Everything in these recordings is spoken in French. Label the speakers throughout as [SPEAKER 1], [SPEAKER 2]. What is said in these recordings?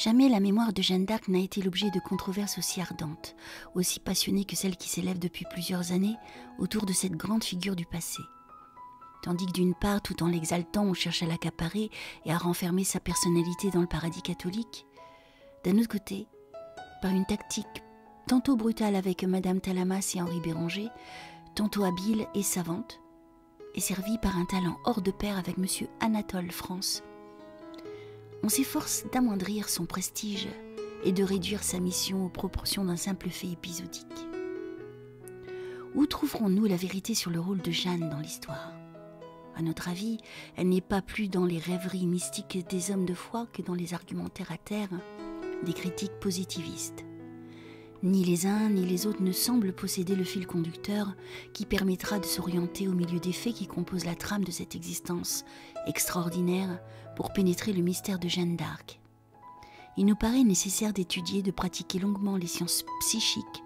[SPEAKER 1] Jamais la mémoire de Jeanne d'Arc n'a été l'objet de controverses aussi ardentes, aussi passionnées que celles qui s'élèvent depuis plusieurs années autour de cette grande figure du passé. Tandis que d'une part, tout en l'exaltant, on cherche à l'accaparer et à renfermer sa personnalité dans le paradis catholique, d'un autre côté, par une tactique tantôt brutale avec Madame Talamas et Henri Béranger, tantôt habile et savante, et servie par un talent hors de pair avec Monsieur Anatole France, on s'efforce d'amoindrir son prestige et de réduire sa mission aux proportions d'un simple fait épisodique. Où trouverons-nous la vérité sur le rôle de Jeanne dans l'histoire ? À notre avis, elle n'est pas plus dans les rêveries mystiques des hommes de foi que dans les argumentaires à terre des critiques positivistes. Ni les uns ni les autres ne semblent posséder le fil conducteur qui permettra de s'orienter au milieu des faits qui composent la trame de cette existence extraordinaire pour pénétrer le mystère de Jeanne d'Arc. Il nous paraît nécessaire d'étudier, de pratiquer longuement les sciences psychiques.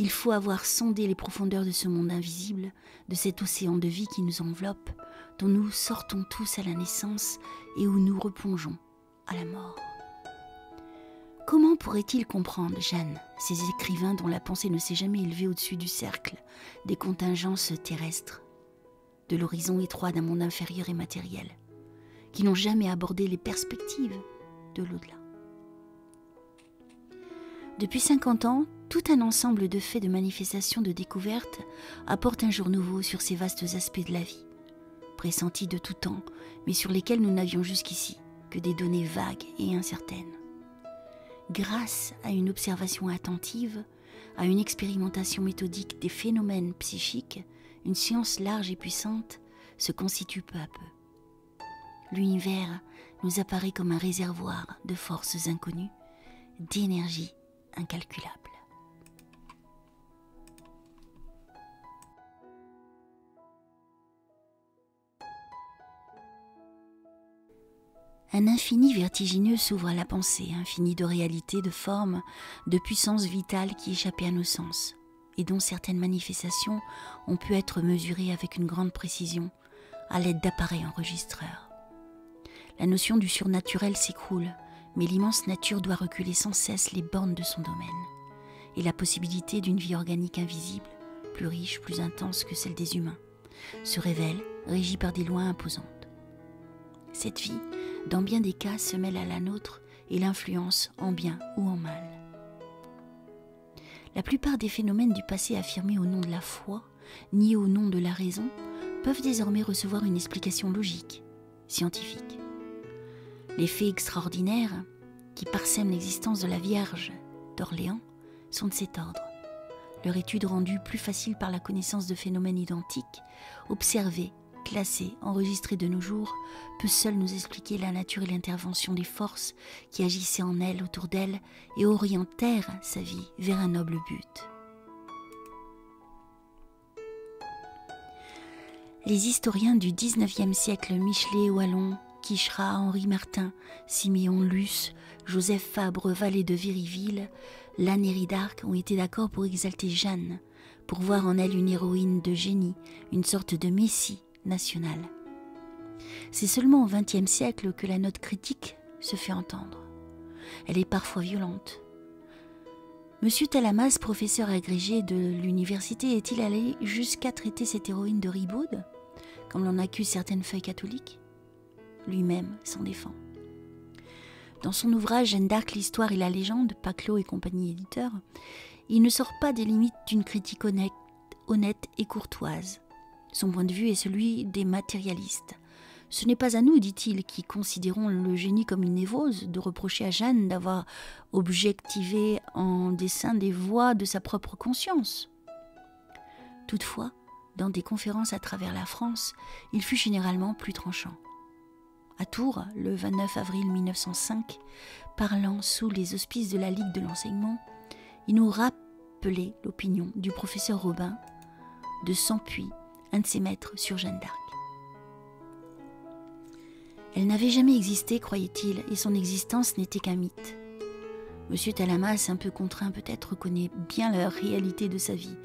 [SPEAKER 1] Il faut avoir sondé les profondeurs de ce monde invisible, de cet océan de vie qui nous enveloppe, dont nous sortons tous à la naissance et où nous replongeons à la mort. Comment pourrait-il comprendre Jeanne, ces écrivains dont la pensée ne s'est jamais élevée au-dessus du cercle des contingences terrestres, de l'horizon étroit d'un monde inférieur et matériel, qui n'ont jamais abordé les perspectives de l'au-delà? Depuis 50 ans, tout un ensemble de faits, de manifestations, de découvertes apporte un jour nouveau sur ces vastes aspects de la vie, pressentis de tout temps, mais sur lesquels nous n'avions jusqu'ici que des données vagues et incertaines. Grâce à une observation attentive, à une expérimentation méthodique des phénomènes psychiques, une science large et puissante se constitue peu à peu. L'univers nous apparaît comme un réservoir de forces inconnues, d'énergie incalculable. Un infini vertigineux s'ouvre à la pensée, infini de réalité, de forme, de puissance vitale qui échappait à nos sens, et dont certaines manifestations ont pu être mesurées avec une grande précision à l'aide d'appareils enregistreurs. La notion du surnaturel s'écroule, mais l'immense nature doit reculer sans cesse les bornes de son domaine, et la possibilité d'une vie organique invisible, plus riche, plus intense que celle des humains, se révèle, régie par des lois imposantes. Cette vie, dans bien des cas, se mêle à la nôtre et l'influence en bien ou en mal. La plupart des phénomènes du passé affirmés au nom de la foi, ni au nom de la raison, peuvent désormais recevoir une explication logique, scientifique. Les faits extraordinaires qui parsèment l'existence de la Vierge d'Orléans sont de cet ordre. Leur étude rendue plus facile par la connaissance de phénomènes identiques, observés, classés, enregistrés de nos jours, peut seul nous expliquer la nature et l'intervention des forces qui agissaient en elle, autour d'elle, et orientèrent sa vie vers un noble but. Les historiens du XIXe siècle, Michelet, Wallon, Quicherat, Henri Martin, Siméon Luce, Joseph Fabre, Vallée de Viriville, Lannéry d'Arc ont été d'accord pour exalter Jeanne, pour voir en elle une héroïne de génie, une sorte de messie national. C'est seulement au XXe siècle que la note critique se fait entendre. Elle est parfois violente. Monsieur Talamas, professeur agrégé de l'université, est-il allé jusqu'à traiter cette héroïne de ribaude, comme l'en accusent certaines feuilles catholiques? Lui-même s'en défend. Dans son ouvrage Jeanne d'Arc, l'histoire et la légende, Paclot et compagnie éditeur, il ne sort pas des limites d'une critique honnête et courtoise. Son point de vue est celui des matérialistes. Ce n'est pas à nous, dit-il, qui considérons le génie comme une névrose, de reprocher à Jeanne d'avoir objectivé en dessein des voies de sa propre conscience. Toutefois, dans des conférences à travers la France, il fut généralement plus tranchant. À Tours, le 29 avril 1905, parlant sous les auspices de la Ligue de l'enseignement, il nous rappelait l'opinion du professeur Robin de Sampuis, un de ses maîtres sur Jeanne d'Arc. Elle n'avait jamais existé, croyait-il, et son existence n'était qu'un mythe. Monsieur Talamas, un peu contraint peut-être, reconnaît bien la réalité de sa vie,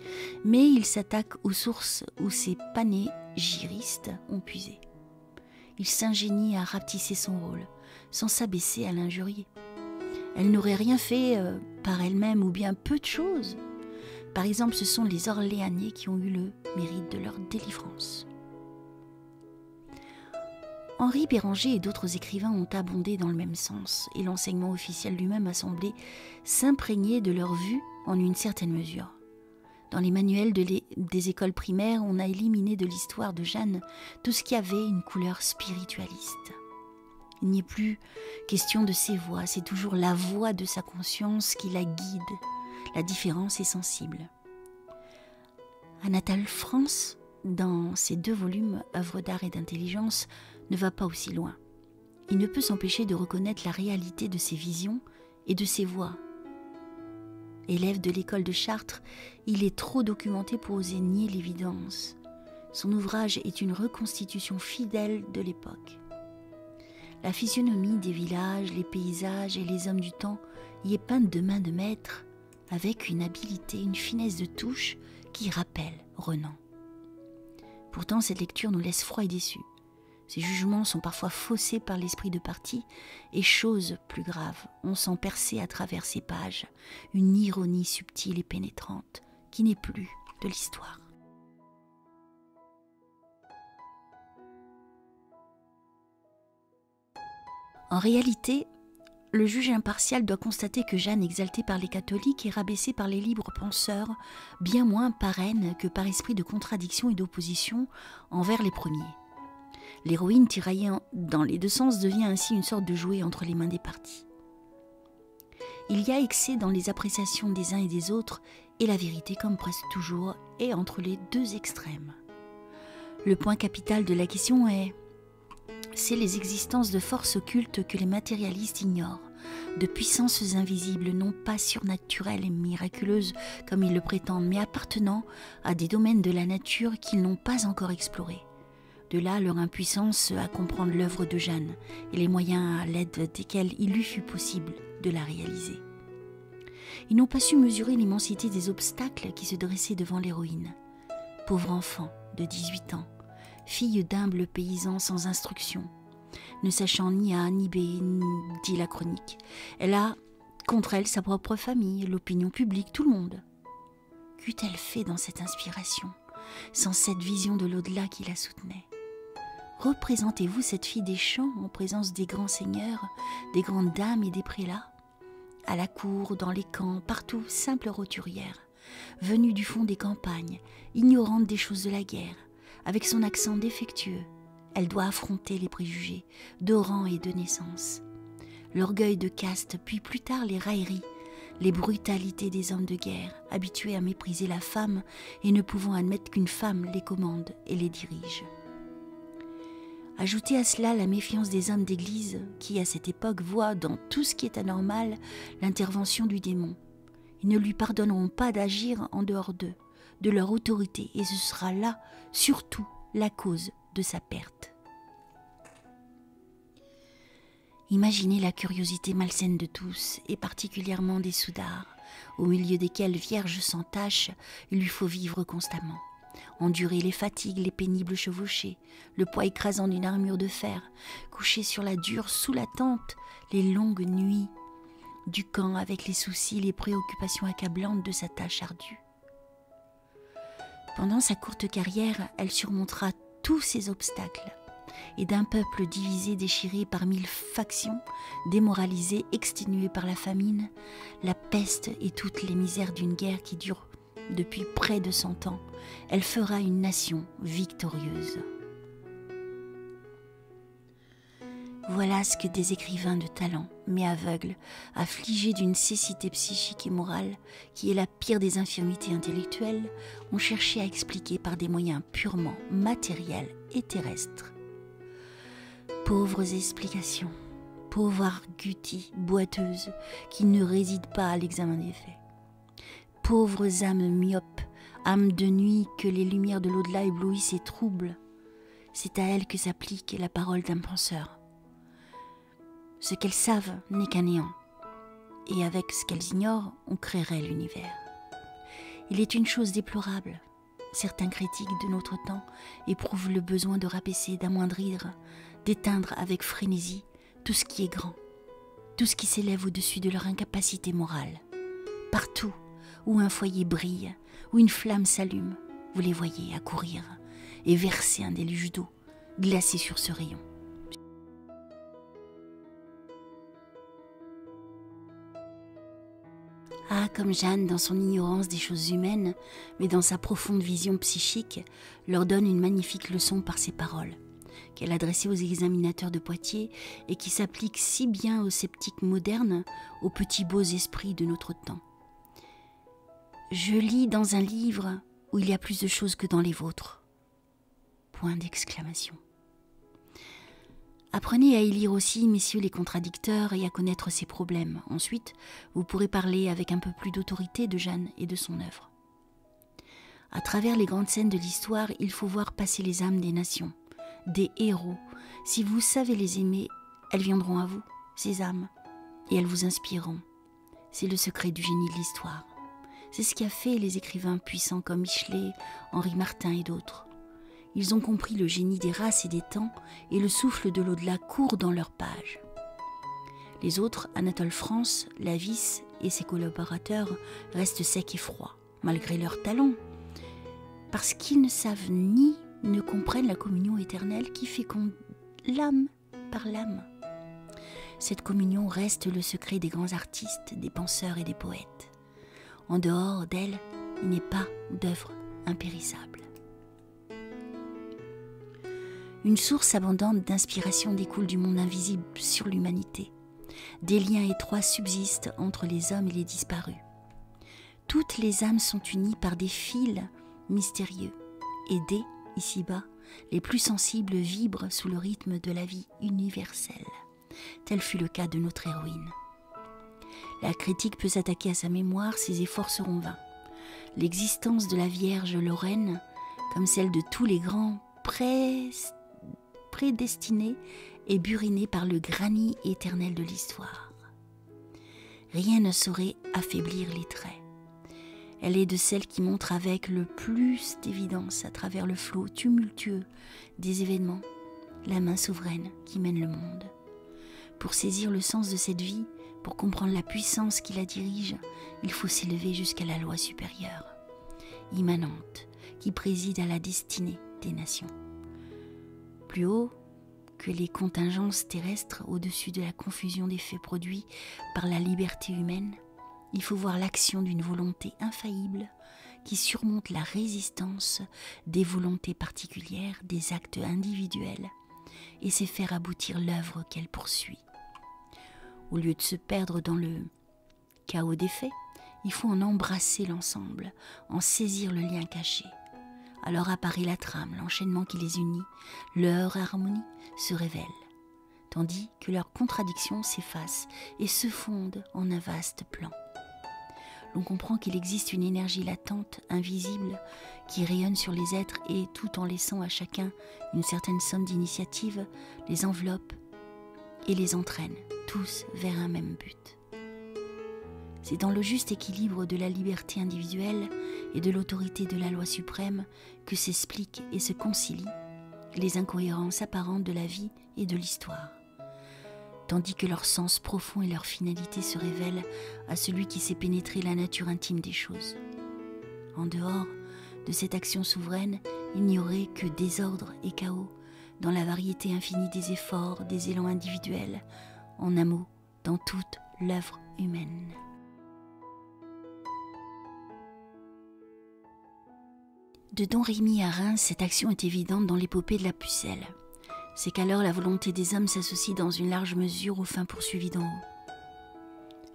[SPEAKER 1] mais il s'attaque aux sources où ses panégyristes ont puisé. Il s'ingénie à rapetisser son rôle, sans s'abaisser à l'injurier. Elle n'aurait rien fait par elle-même ou bien peu de choses. Par exemple, ce sont les Orléanais qui ont eu le mérite de leur délivrance. Henri Béranger et d'autres écrivains ont abondé dans le même sens, et l'enseignement officiel lui-même a semblé s'imprégner de leur vue en une certaine mesure. Dans les manuels des écoles primaires, on a éliminé de l'histoire de Jeanne tout ce qui avait une couleur spiritualiste. Il n'y est plus question de ses voix, c'est toujours la voix de sa conscience qui la guide. La différence est sensible. Anatole France, dans ses 2 volumes, Œuvres d'art et d'intelligence, ne va pas aussi loin. Il ne peut s'empêcher de reconnaître la réalité de ses visions et de ses voix. Élève de l'école de Chartres, il est trop documenté pour oser nier l'évidence. Son ouvrage est une reconstitution fidèle de l'époque. La physionomie des villages, les paysages et les hommes du temps y est peinte de main de maître, avec une habileté, une finesse de touche qui rappelle Renan. Pourtant, cette lecture nous laisse froid et déçus. Ses jugements sont parfois faussés par l'esprit de parti, et chose plus grave, on sent percer à travers ces pages une ironie subtile et pénétrante qui n'est plus de l'histoire. En réalité, le juge impartial doit constater que Jeanne, exaltée par les catholiques, est rabaissée par les libres penseurs, bien moins par haine que par esprit de contradiction et d'opposition envers les premiers. L'héroïne, tiraillée dans les 2 sens, devient ainsi une sorte de jouet entre les mains des partis. Il y a excès dans les appréciations des uns et des autres, et la vérité, comme presque toujours, est entre les 2 extrêmes. Le point capital de la question c'est les existences de forces occultes que les matérialistes ignorent, de puissances invisibles, non pas surnaturelles et miraculeuses comme ils le prétendent, mais appartenant à des domaines de la nature qu'ils n'ont pas encore explorés. De là leur impuissance à comprendre l'œuvre de Jeanne et les moyens à l'aide desquels il lui fut possible de la réaliser. Ils n'ont pas su mesurer l'immensité des obstacles qui se dressaient devant l'héroïne. Pauvre enfant de 18 ans, fille d'humbles paysans sans instruction, ne sachant ni A ni B, dit la chronique. Elle a contre elle sa propre famille, l'opinion publique, tout le monde. Qu'eût-elle fait dans cette inspiration, sans cette vision de l'au-delà qui la soutenait? Représentez-vous cette fille des champs en présence des grands seigneurs, des grandes dames et des prélats? À la cour, dans les camps, partout, simple roturière, venue du fond des campagnes, ignorante des choses de la guerre, avec son accent défectueux, elle doit affronter les préjugés de rang et de naissance, l'orgueil de caste, puis plus tard les railleries, les brutalités des hommes de guerre, habitués à mépriser la femme et ne pouvant admettre qu'une femme les commande et les dirige. Ajoutez à cela la méfiance des hommes d'église qui, à cette époque, voient dans tout ce qui est anormal l'intervention du démon. Ils ne lui pardonneront pas d'agir en dehors d'eux, de leur autorité, et ce sera là, surtout, la cause de sa perte. Imaginez la curiosité malsaine de tous, et particulièrement des soudards, au milieu desquels, vierge sans tache, il lui faut vivre constamment. Endurer les fatigues, les pénibles chevauchées, le poids écrasant d'une armure de fer, coucher sur la dure sous la tente, les longues nuits du camp avec les soucis, les préoccupations accablantes de sa tâche ardue. Pendant sa courte carrière, elle surmontera tous ces obstacles, et d'un peuple divisé, déchiré par 1000 factions, démoralisé, exténué par la famine, la peste et toutes les misères d'une guerre qui dure depuis près de 100 ans, elle fera une nation victorieuse. Voilà ce que des écrivains de talent, mais aveugles, affligés d'une cécité psychique et morale, qui est la pire des infirmités intellectuelles, ont cherché à expliquer par des moyens purement matériels et terrestres. Pauvres explications, pauvres arguties boiteuses qui ne résident pas à l'examen des faits. Pauvres âmes myopes, âmes de nuit que les lumières de l'au-delà éblouissent et troublent, c'est à elles que s'applique la parole d'un penseur. Ce qu'elles savent n'est qu'un néant, et avec ce qu'elles ignorent, on créerait l'univers. Il est une chose déplorable. Certains critiques de notre temps éprouvent le besoin de rabaisser, d'amoindrir, d'éteindre avec frénésie tout ce qui est grand. tout ce qui s'élève au-dessus de leur incapacité morale. Partout où un foyer brille, où une flamme s'allume, vous les voyez accourir et verser un déluge d'eau glacé sur ce rayon. Ah, comme Jeanne, dans son ignorance des choses humaines, mais dans sa profonde vision psychique, leur donne une magnifique leçon par ses paroles, qu'elle adressait aux examinateurs de Poitiers et qui s'applique si bien aux sceptiques modernes, aux petits beaux esprits de notre temps. Je lis dans un livre où il y a plus de choses que dans les vôtres. Point d'exclamation. Apprenez à y lire aussi, messieurs les contradicteurs, et à connaître ses problèmes. Ensuite, vous pourrez parler avec un peu plus d'autorité de Jeanne et de son œuvre. À travers les grandes scènes de l'histoire, il faut voir passer les âmes des nations, des héros. Si vous savez les aimer, elles viendront à vous, ces âmes, et elles vous inspireront. C'est le secret du génie de l'histoire. C'est ce qui a fait les écrivains puissants comme Michelet, Henri Martin et d'autres. Ils ont compris le génie des races et des temps, et le souffle de l'au-delà court dans leurs pages. Les autres, Anatole France, Lavis et ses collaborateurs, restent secs et froids, malgré leur talent, parce qu'ils ne savent ni ne comprennent la communion éternelle qui féconde l'âme par l'âme. Cette communion reste le secret des grands artistes, des penseurs et des poètes. En dehors d'elle, il n'est pas d'œuvre impérissable. Une source abondante d'inspiration découle du monde invisible sur l'humanité. Des liens étroits subsistent entre les hommes et les disparus. Toutes les âmes sont unies par des fils mystérieux. Et dès, ici-bas, les plus sensibles vibrent sous le rythme de la vie universelle. Tel fut le cas de notre héroïne. La critique peut s'attaquer à sa mémoire, ses efforts seront vains. L'existence de la Vierge Lorraine, comme celle de tous les grands prédestinée et burinée par le granit éternel de l'histoire. Rien ne saurait affaiblir les traits. Elle est de celles qui montrent avec le plus d'évidence à travers le flot tumultueux des événements la main souveraine qui mène le monde. Pour saisir le sens de cette vie, pour comprendre la puissance qui la dirige, il faut s'élever jusqu'à la loi supérieure, immanente, qui préside à la destinée des nations. Plus haut que les contingences terrestres, au-dessus de la confusion des faits produits par la liberté humaine, il faut voir l'action d'une volonté infaillible qui surmonte la résistance des volontés particulières, des actes individuels, et sait faire aboutir l'œuvre qu'elle poursuit. Au lieu de se perdre dans le chaos des faits, il faut en embrasser l'ensemble, en saisir le lien caché. Alors apparaît la trame, l'enchaînement qui les unit, leur harmonie se révèle, tandis que leurs contradictions s'effacent et se fondent en un vaste plan. L'on comprend qu'il existe une énergie latente, invisible, qui rayonne sur les êtres et, tout en laissant à chacun une certaine somme d'initiative, les enveloppe et les entraîne, tous vers un même but. C'est dans le juste équilibre de la liberté individuelle et de l'autorité de la loi suprême que s'expliquent et se concilient les incohérences apparentes de la vie et de l'histoire, tandis que leur sens profond et leur finalité se révèlent à celui qui sait pénétrer la nature intime des choses. En dehors de cette action souveraine, il n'y aurait que désordre et chaos dans la variété infinie des efforts, des élans individuels, en un mot, dans toute l'œuvre humaine. De Don Rémy à Reims, cette action est évidente dans l'épopée de la Pucelle. C'est qu'alors la volonté des hommes s'associe dans une large mesure aux fins poursuivies d'en haut.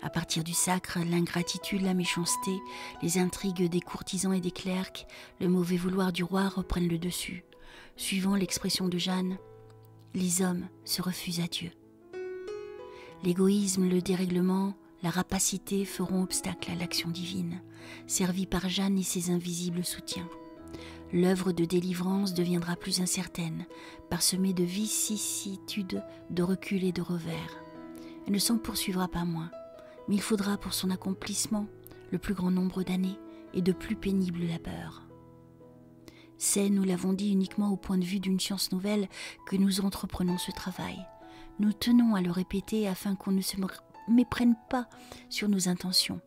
[SPEAKER 1] À partir du sacre, l'ingratitude, la méchanceté, les intrigues des courtisans et des clercs, le mauvais vouloir du roi reprennent le dessus. Suivant l'expression de Jeanne, les hommes se refusent à Dieu. L'égoïsme, le dérèglement, la rapacité feront obstacle à l'action divine, servie par Jeanne et ses invisibles soutiens. L'œuvre de délivrance deviendra plus incertaine, parsemée de vicissitudes, de recul et de revers. Elle ne s'en poursuivra pas moins, mais il faudra pour son accomplissement le plus grand nombre d'années et de plus pénibles labeurs. C'est, nous l'avons dit, uniquement au point de vue d'une science nouvelle que nous entreprenons ce travail. Nous tenons à le répéter afin qu'on ne se méprennent pas sur nos intentions.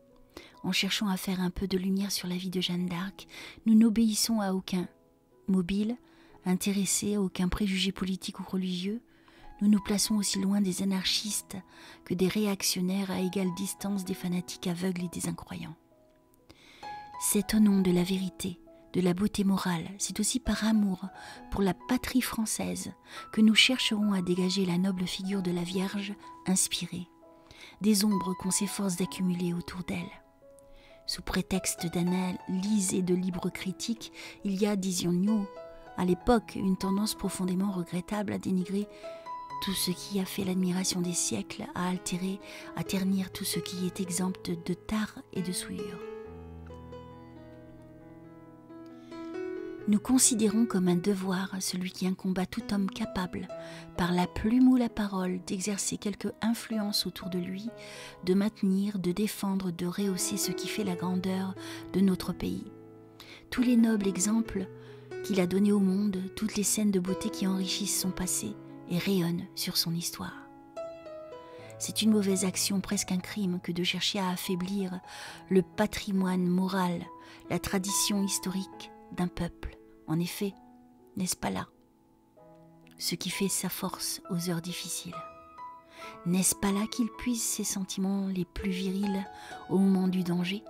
[SPEAKER 1] En cherchant à faire un peu de lumière sur la vie de Jeanne d'Arc, nous n'obéissons à aucun mobile, intéressé à aucun préjugé politique ou religieux. Nous nous plaçons aussi loin des anarchistes que des réactionnaires à égale distance des fanatiques aveugles et des incroyants. C'est au nom de la vérité, de la beauté morale, c'est aussi par amour pour la patrie française que nous chercherons à dégager la noble figure de la Vierge inspirée, des ombres qu'on s'efforce d'accumuler autour d'elle. Sous prétexte d'analyse et de libre critique, il y a, disions-nous, à l'époque, une tendance profondément regrettable à dénigrer tout ce qui a fait l'admiration des siècles, à altérer, à ternir tout ce qui est exempt de tare et de souillure. Nous considérons comme un devoir celui qui incombe à tout homme capable, par la plume ou la parole, d'exercer quelque influence autour de lui, de maintenir, de défendre, de rehausser ce qui fait la grandeur de notre pays. Tous les nobles exemples qu'il a donnés au monde, toutes les scènes de beauté qui enrichissent son passé et rayonnent sur son histoire. C'est une mauvaise action, presque un crime, que de chercher à affaiblir le patrimoine moral, la tradition historique d'un peuple. En effet, n'est-ce pas là ce qui fait sa force aux heures difficiles? N'est-ce pas là qu'il puise ses sentiments les plus virils au moment du danger?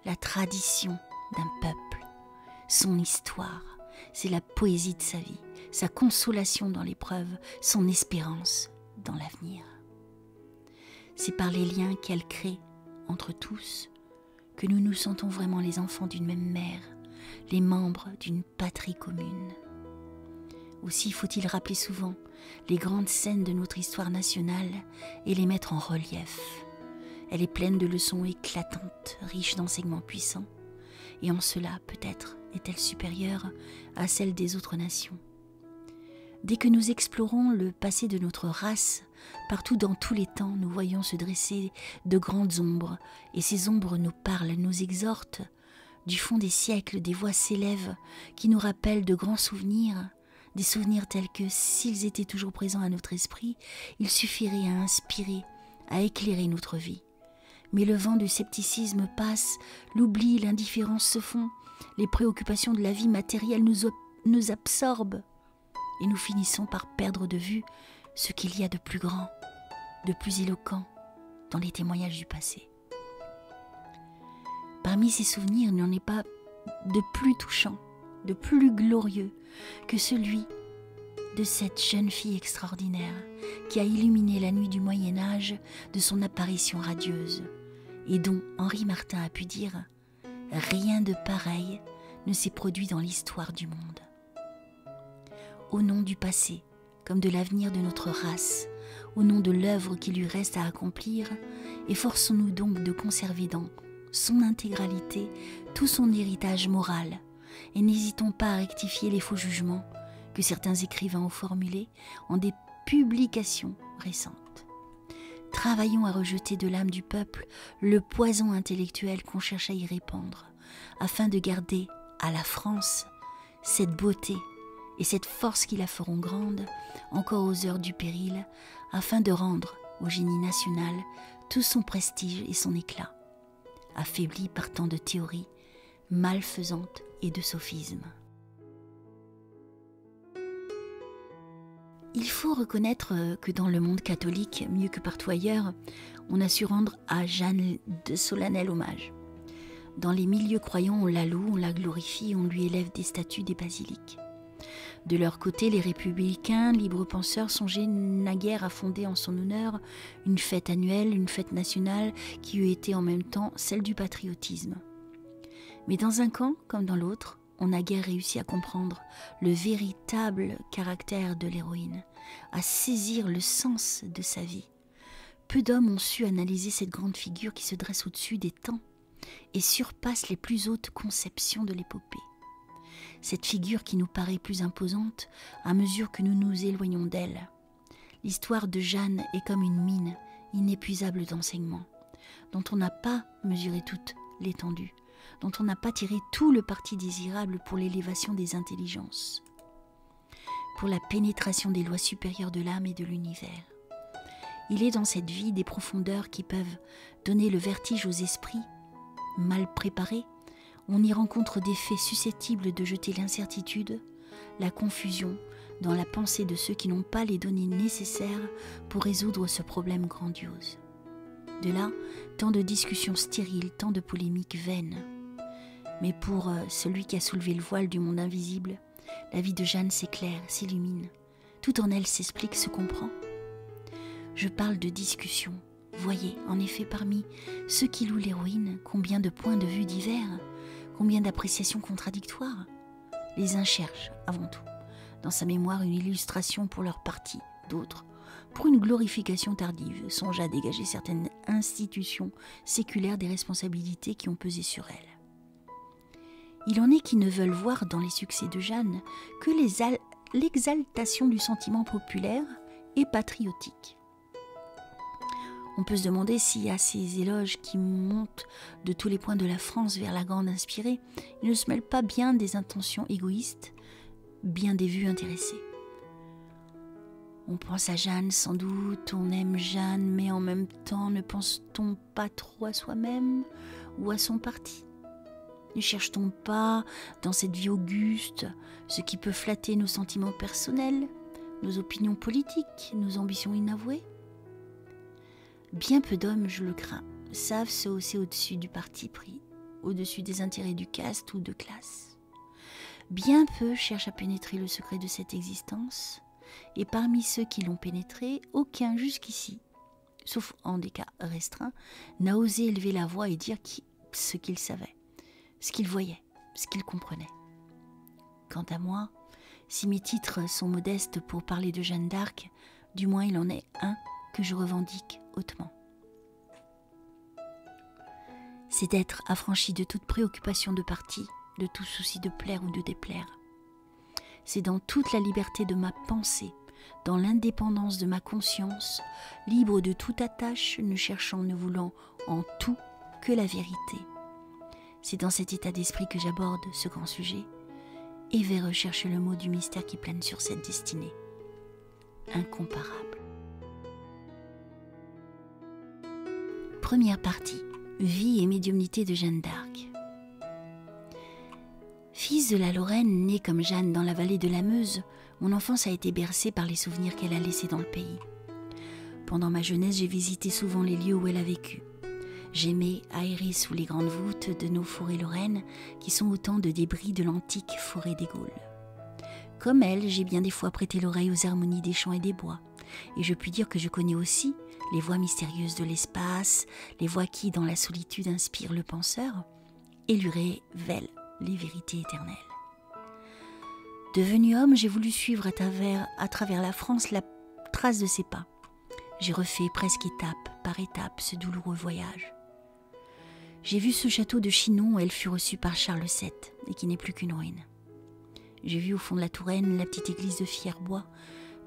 [SPEAKER 1] La tradition d'un peuple, son histoire, c'est la poésie de sa vie, sa consolation dans l'épreuve, son espérance dans l'avenir. C'est par les liens qu'elle crée entre tous que nous nous sentons vraiment les enfants d'une même mère, les membres d'une patrie commune. Aussi faut-il rappeler souvent les grandes scènes de notre histoire nationale et les mettre en relief. Elle est pleine de leçons éclatantes, riche d'enseignements puissants, et en cela, peut-être, est-elle supérieure à celle des autres nations. Dès que nous explorons le passé de notre race, partout dans tous les temps, nous voyons se dresser de grandes ombres, et ces ombres nous parlent, nous exhortent. Du fond des siècles, des voix s'élèvent qui nous rappellent de grands souvenirs, des souvenirs tels que, s'ils étaient toujours présents à notre esprit, ils suffiraient à inspirer, à éclairer notre vie. Mais le vent du scepticisme passe, l'oubli, l'indifférence se font, les préoccupations de la vie matérielle nous absorbent, et nous finissons par perdre de vue ce qu'il y a de plus grand, de plus éloquent dans les témoignages du passé. Parmi ces souvenirs, il n'y en est pas de plus touchant, de plus glorieux que celui de cette jeune fille extraordinaire qui a illuminé la nuit du Moyen-Âge de son apparition radieuse et dont Henri Martin a pu dire « Rien de pareil ne s'est produit dans l'histoire du monde ». Au nom du passé, comme de l'avenir de notre race, au nom de l'œuvre qui lui reste à accomplir, efforçons-nous donc de conserver dans son intégralité tout son héritage moral, et n'hésitons pas à rectifier les faux jugements que certains écrivains ont formulés en des publications récentes. Travaillons à rejeter de l'âme du peuple le poison intellectuel qu'on cherche à y répandre, afin de garder à la France cette beauté et cette force qui la feront grande, encore aux heures du péril, afin de rendre au génie national tout son prestige et son éclat, affaibli par tant de théories malfaisantes et de sophismes. Il faut reconnaître que dans le monde catholique, mieux que partout ailleurs, on a su rendre à Jeanne de solennels hommages. Dans les milieux croyants, on la loue, on la glorifie, on lui élève des statues, des basiliques. De leur côté, les républicains, libres penseurs, songeaient naguère à fonder en son honneur une fête annuelle, une fête nationale qui eût été en même temps celle du patriotisme. Mais dans un camp comme dans l'autre, on n'a guère réussi à comprendre le véritable caractère de l'héroïne, à saisir le sens de sa vie. Peu d'hommes ont su analyser cette grande figure qui se dresse au-dessus des temps et surpasse les plus hautes conceptions de l'épopée. Cette figure qui nous paraît plus imposante à mesure que nous nous éloignons d'elle. L'histoire de Jeanne est comme une mine inépuisable d'enseignements, dont on n'a pas mesuré toute l'étendue, dont on n'a pas tiré tout le parti désirable pour l'élévation des intelligences, pour la pénétration des lois supérieures de l'âme et de l'univers. Il est dans cette vie des profondeurs qui peuvent donner le vertige aux esprits mal préparés. On y rencontre des faits susceptibles de jeter l'incertitude, la confusion dans la pensée de ceux qui n'ont pas les données nécessaires pour résoudre ce problème grandiose. De là, tant de discussions stériles, tant de polémiques vaines. Mais pour celui qui a soulevé le voile du monde invisible, la vie de Jeanne s'éclaire, s'illumine. Tout en elle s'explique, se comprend. Je parle de discussion. Voyez, en effet, parmi ceux qui louent l'héroïne, combien de points de vue divers, combien d'appréciations contradictoires. Les uns cherchent, avant tout, dans sa mémoire une illustration pour leur parti, d'autres, pour une glorification tardive, songent à dégager certaines institutions séculaires des responsabilités qui ont pesé sur elles. Il en est qui ne veulent voir dans les succès de Jeanne que l'exaltation du sentiment populaire et patriotique. On peut se demander si à ces éloges qui montent de tous les points de la France vers la grande inspirée, il ne se mêle pas bien des intentions égoïstes, bien des vues intéressées. On pense à Jeanne sans doute, on aime Jeanne, mais en même temps ne pense-t-on pas trop à soi-même ou à son parti ? Ne cherche-t-on pas, dans cette vie auguste, ce qui peut flatter nos sentiments personnels, nos opinions politiques, nos ambitions inavouées ? Bien peu d'hommes, je le crains, savent se hausser au-dessus du parti pris, au-dessus des intérêts du caste ou de classe. Bien peu cherchent à pénétrer le secret de cette existence, et parmi ceux qui l'ont pénétré, aucun jusqu'ici, sauf en des cas restreints, n'a osé élever la voix et dire ce qu'il savait, ce qu'il voyait, ce qu'il comprenait. Quant à moi, si mes titres sont modestes pour parler de Jeanne d'Arc, du moins il en est un que je revendique hautement. C'est d'être affranchi de toute préoccupation de parti, de tout souci de plaire ou de déplaire. C'est dans toute la liberté de ma pensée, dans l'indépendance de ma conscience, libre de toute attache, ne cherchant, ne voulant en tout que la vérité. C'est dans cet état d'esprit que j'aborde ce grand sujet et vais rechercher le mot du mystère qui plane sur cette destinée. Incomparable. Première partie. Vie et médiumnité de Jeanne d'Arc. Fils de la Lorraine, née comme Jeanne dans la vallée de la Meuse, mon enfance a été bercée par les souvenirs qu'elle a laissés dans le pays. Pendant ma jeunesse, j'ai visité souvent les lieux où elle a vécu. J'aimais aérer sous les grandes voûtes de nos forêts lorraines, qui sont autant de débris de l'antique forêt des Gaules. Comme elle, j'ai bien des fois prêté l'oreille aux harmonies des champs et des bois, et je puis dire que je connais aussi les voix mystérieuses de l'espace, les voix qui, dans la solitude, inspirent le penseur et lui révèlent les vérités éternelles. Devenu homme, j'ai voulu suivre à travers la France la trace de ses pas. J'ai refait presque étape par étape ce douloureux voyage. J'ai vu ce château de Chinon où elle fut reçue par Charles VII et qui n'est plus qu'une ruine. J'ai vu au fond de la Touraine la petite église de Fierbois,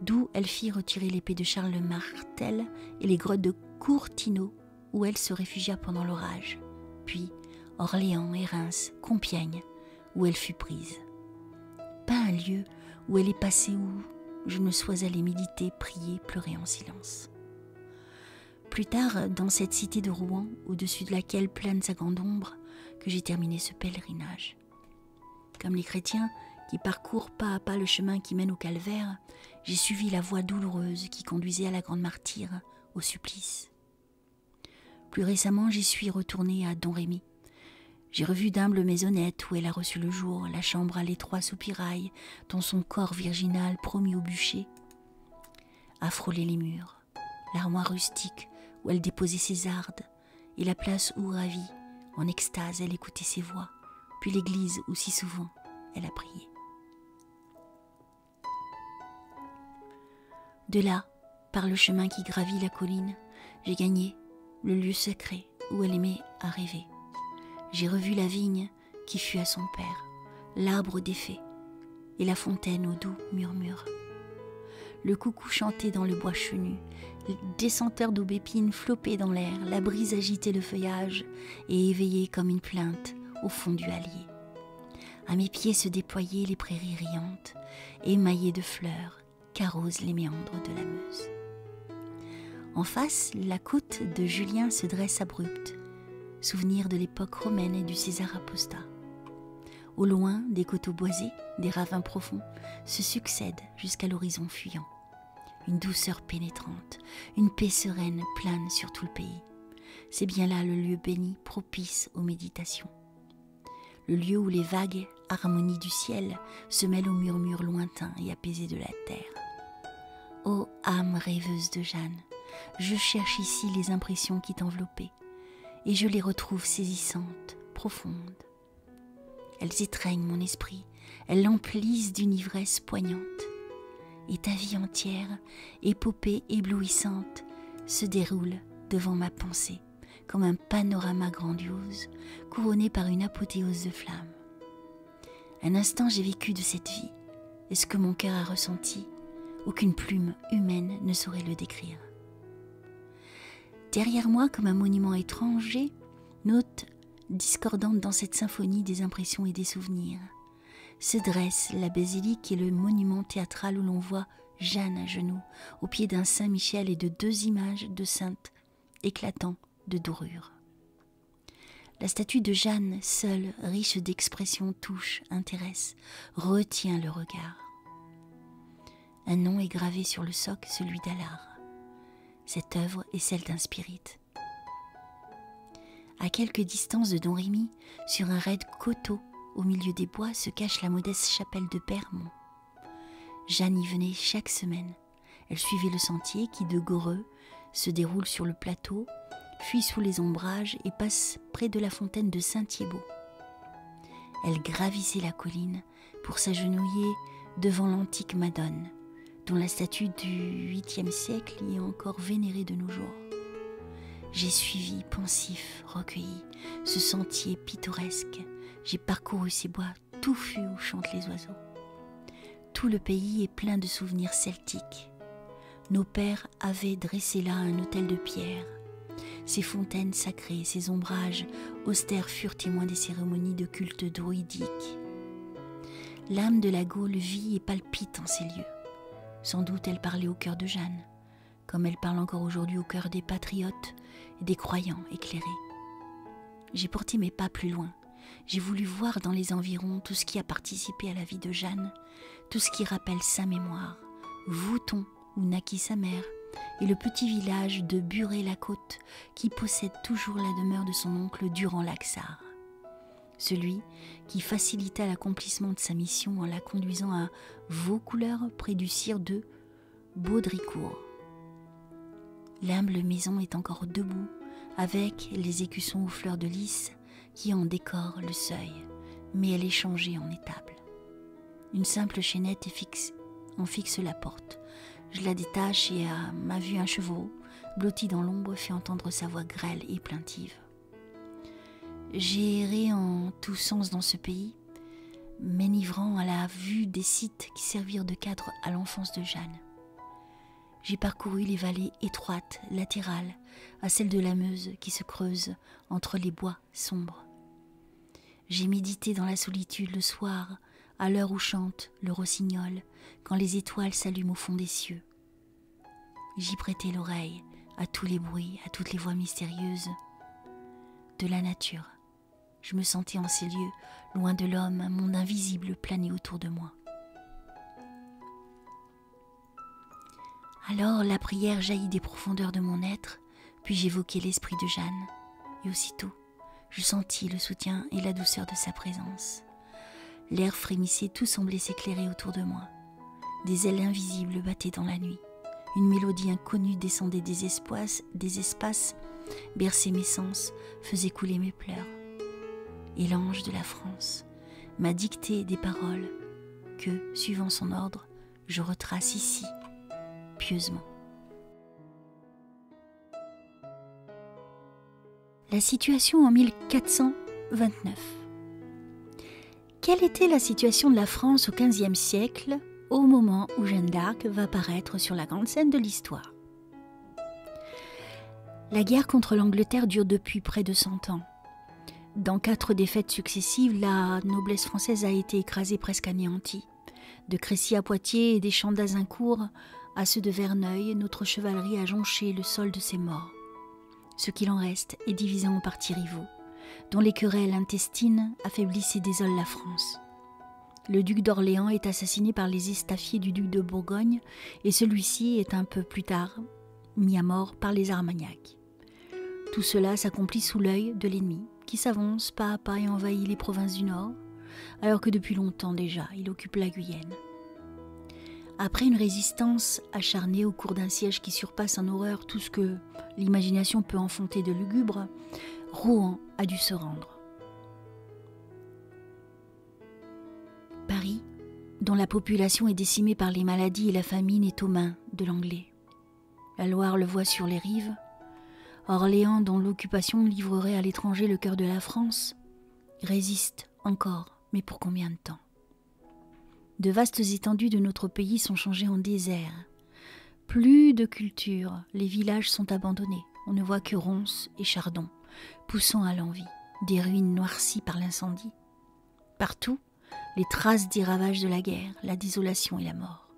[SPEAKER 1] d'où elle fit retirer l'épée de Charles Martel, et les grottes de Courtineau, où elle se réfugia pendant l'orage. Puis Orléans et Reims, Compiègne, où elle fut prise. Pas un lieu où elle est passée où je ne sois allée méditer, prier, pleurer en silence. Plus tard, dans cette cité de Rouen, au-dessus de laquelle plane sa grande ombre, que j'ai terminé ce pèlerinage. Comme les chrétiens qui parcourent pas à pas le chemin qui mène au calvaire, j'ai suivi la voie douloureuse qui conduisait à la grande martyre, au supplice. Plus récemment, j'y suis retournée à Domrémy. J'ai revu d'humbles maisonnettes où elle a reçu le jour, la chambre à l'étroit soupirail dont son corps virginal promis au bûcher a frôlé les murs, l'armoire rustique où elle déposait ses ardes, et la place où, ravie, en extase, elle écoutait ses voix, puis l'église où si souvent elle a prié. De là, par le chemin qui gravit la colline, j'ai gagné le lieu sacré où elle aimait à rêver. J'ai revu la vigne qui fut à son père, l'arbre des fées et la fontaine au doux murmure. Le coucou chantait dans le bois chenu, des senteurs d'aubépine floppaient dans l'air, la brise agitait le feuillage et éveillait comme une plainte au fond du hallier. À mes pieds se déployaient les prairies riantes, émaillées de fleurs qu'arrosent les méandres de la Meuse. En face, la côte de Julien se dresse abrupte, souvenir de l'époque romaine et du César Apostat. Au loin, des coteaux boisés, des ravins profonds se succèdent jusqu'à l'horizon fuyant. Une douceur pénétrante, une paix sereine plane sur tout le pays. C'est bien là le lieu béni, propice aux méditations. Le lieu où les vagues harmonies du ciel se mêlent aux murmures lointains et apaisés de la terre. Ô âme rêveuse de Jeanne, je cherche ici les impressions qui t'enveloppaient, et je les retrouve saisissantes, profondes. Elles étreignent mon esprit, elles l'emplissent d'une ivresse poignante. Et ta vie entière, épopée éblouissante, se déroule devant ma pensée, comme un panorama grandiose, couronné par une apothéose de flammes. Un instant j'ai vécu de cette vie, et ce que mon cœur a ressenti, aucune plume humaine ne saurait le décrire. Derrière moi, comme un monument étranger, note discordante dans cette symphonie des impressions et des souvenirs, se dresse la basilique et le monument théâtral où l'on voit Jeanne à genoux, au pied d'un Saint-Michel et de 2 images de saintes éclatant de dorure. La statue de Jeanne, seule, riche d'expression, touche, intéresse, retient le regard. Un nom est gravé sur le socle, celui d'Allard. Cette œuvre est celle d'un spirit. À quelque distance de Don Rémy, sur un raide coteau, au milieu des bois, se cache la modeste chapelle de Bermond. Jeanne y venait chaque semaine. Elle suivait le sentier qui, de Goreux, se déroule sur le plateau, fuit sous les ombrages et passe près de la fontaine de Saint-Thiébaut. Elle gravissait la colline pour s'agenouiller devant l'antique Madone, dont la statue du 8e siècle y est encore vénérée de nos jours. J'ai suivi, pensif, recueilli, ce sentier pittoresque. J'ai parcouru ces bois touffus où chantent les oiseaux. Tout le pays est plein de souvenirs celtiques. Nos pères avaient dressé là un autel de pierre. Ces fontaines sacrées, ces ombrages austères furent témoins des cérémonies de culte druidique. L'âme de la Gaule vit et palpite en ces lieux. Sans doute elle parlait au cœur de Jeanne, comme elle parle encore aujourd'hui au cœur des patriotes et des croyants éclairés. J'ai porté mes pas plus loin. J'ai voulu voir dans les environs tout ce qui a participé à la vie de Jeanne, tout ce qui rappelle sa mémoire, Vouton, où naquit sa mère, et le petit village de Buré-la-Côte, qui possède toujours la demeure de son oncle Durand-Laxart. Celui qui facilita l'accomplissement de sa mission en la conduisant à Vaucouleurs, près du sire de Baudricourt. L'humble maison est encore debout, avec les écussons aux fleurs de lys qui en décorent le seuil, mais elle est changée en étable. Une simple chaînette en fixe la porte. Je la détache et à ma vue un chevreau, blotti dans l'ombre, fait entendre sa voix grêle et plaintive. J'ai erré en tous sens dans ce pays, m'enivrant à la vue des sites qui servirent de cadre à l'enfance de Jeanne. J'ai parcouru les vallées étroites, latérales, à celle de la Meuse qui se creuse entre les bois sombres. J'ai médité dans la solitude le soir, à l'heure où chante le rossignol, quand les étoiles s'allument au fond des cieux. J'y prêtais l'oreille à tous les bruits, à toutes les voix mystérieuses de la nature. Je me sentais en ces lieux, loin de l'homme, un monde invisible planait autour de moi. Alors la prière jaillit des profondeurs de mon être, puis j'évoquai l'esprit de Jeanne, et aussitôt je sentis le soutien et la douceur de sa présence. L'air frémissait, tout semblait s'éclairer autour de moi. Des ailes invisibles battaient dans la nuit. Une mélodie inconnue descendait des espaces, berçait mes sens, faisait couler mes pleurs. Et l'ange de la France m'a dicté des paroles que, suivant son ordre, je retrace ici, pieusement. La situation en 1429. Quelle était la situation de la France au XVe siècle, au moment où Jeanne d'Arc va apparaître sur la grande scène de l'histoire? La guerre contre l'Angleterre dure depuis près de 100 ans. Dans 4 défaites successives, la noblesse française a été écrasée, presque anéantie. De Crécy à Poitiers et des champs d'Azincourt À ceux de Verneuil, notre chevalerie a jonché le sol de ses morts. Ce qu'il en reste est divisé en partis rivaux, dont les querelles intestines affaiblissent et désolent la France. Le duc d'Orléans est assassiné par les estaffiers du duc de Bourgogne et celui-ci est un peu plus tard mis à mort par les Armagnacs. Tout cela s'accomplit sous l'œil de l'ennemi, qui s'avance pas à pas et envahit les provinces du Nord, alors que depuis longtemps déjà, il occupe la Guyenne. Après une résistance acharnée au cours d'un siège qui surpasse en horreur tout ce que l'imagination peut enfanter de lugubre, Rouen a dû se rendre. Paris, dont la population est décimée par les maladies et la famine, est aux mains de l'Anglais. La Loire le voit sur les rives. Orléans, dont l'occupation livrerait à l'étranger le cœur de la France, résiste encore, mais pour combien de temps ? De vastes étendues de notre pays sont changées en désert. Plus de culture, les villages sont abandonnés. On ne voit que ronces et chardons, poussant à l'envi, des ruines noircies par l'incendie. Partout, les traces des ravages de la guerre, la désolation et la mort.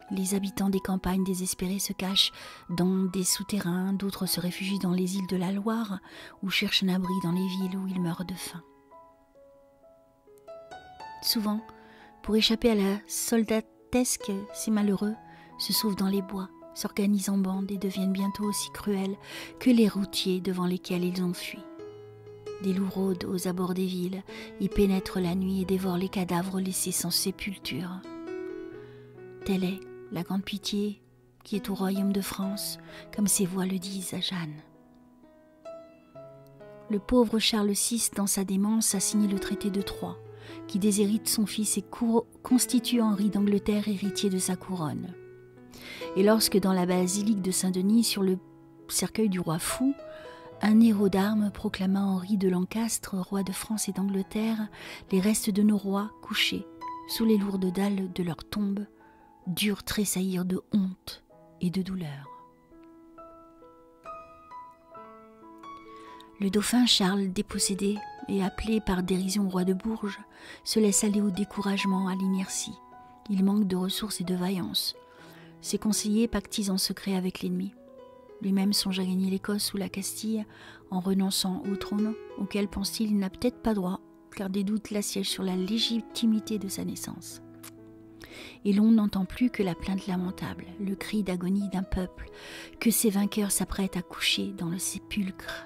[SPEAKER 1] Les habitants des campagnes désespérés se cachent dans des souterrains, d'autres se réfugient dans les îles de la Loire ou cherchent un abri dans les villes où ils meurent de faim. Souvent, pour échapper à la soldatesque, ces malheureux se sauvent dans les bois, s'organisent en bandes et deviennent bientôt aussi cruels que les routiers devant lesquels ils ont fui. Des loups rôdent aux abords des villes, y pénètrent la nuit et dévorent les cadavres laissés sans sépulture. Telle est la grande pitié qui est au royaume de France, comme ces voix le disent à Jeanne. Le pauvre Charles VI, dans sa démence, a signé le traité de Troyes, qui déshérite son fils et constitue Henri d'Angleterre héritier de sa couronne. Et lorsque dans la basilique de Saint-Denis, sur le cercueil du roi fou, un héros d'armes proclama Henri de Lancastre, roi de France et d'Angleterre, les restes de nos rois couchés sous les lourdes dalles de leur tombe durent tressaillir de honte et de douleur. Le dauphin Charles, dépossédé et appelé par dérision roi de Bourges, se laisse aller au découragement, à l'inertie. Il manque de ressources et de vaillance. Ses conseillers pactisent en secret avec l'ennemi. Lui-même songe à gagner l'Écosse ou la Castille en renonçant au trône, auquel, pense-t-il, il n'a peut-être pas droit, car des doutes l'assiègent sur la légitimité de sa naissance. Et l'on n'entend plus que la plainte lamentable, le cri d'agonie d'un peuple que ses vainqueurs s'apprêtent à coucher dans le sépulcre.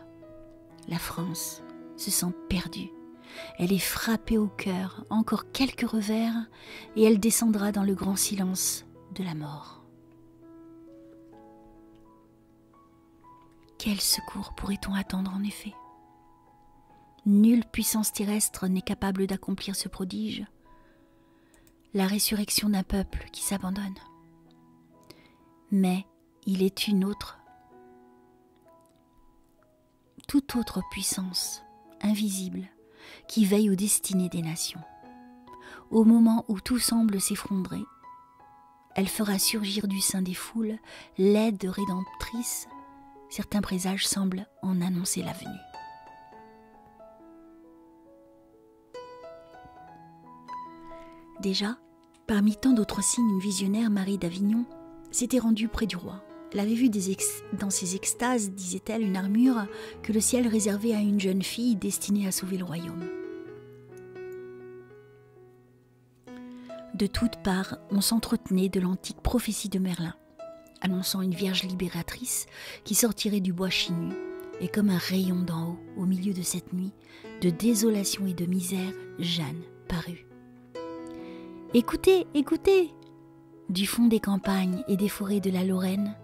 [SPEAKER 1] La France se sent perdue. Elle est frappée au cœur, encore quelques revers, et elle descendra dans le grand silence de la mort. Quel secours pourrait-on attendre en effet ? Nulle puissance terrestre n'est capable d'accomplir ce prodige. La résurrection d'un peuple qui s'abandonne. Mais il est une autre, toute autre puissance, invisible, qui veille aux destinées des nations. Au moment où tout semble s'effondrer, elle fera surgir du sein des foules l'aide rédemptrice. Certains présages semblent en annoncer la venue. Déjà, parmi tant d'autres signes visionnaires, Marie d'Avignon s'était rendue près du roi. Elle avait vu dans ses extases, disait-elle, une armure que le ciel réservait à une jeune fille destinée à sauver le royaume. De toutes parts, on s'entretenait de l'antique prophétie de Merlin, annonçant une vierge libératrice qui sortirait du bois chinu, et comme un rayon d'en haut, au milieu de cette nuit, de désolation et de misère, Jeanne parut. « Écoutez, écoutez !» Du fond des campagnes et des forêts de la Lorraine,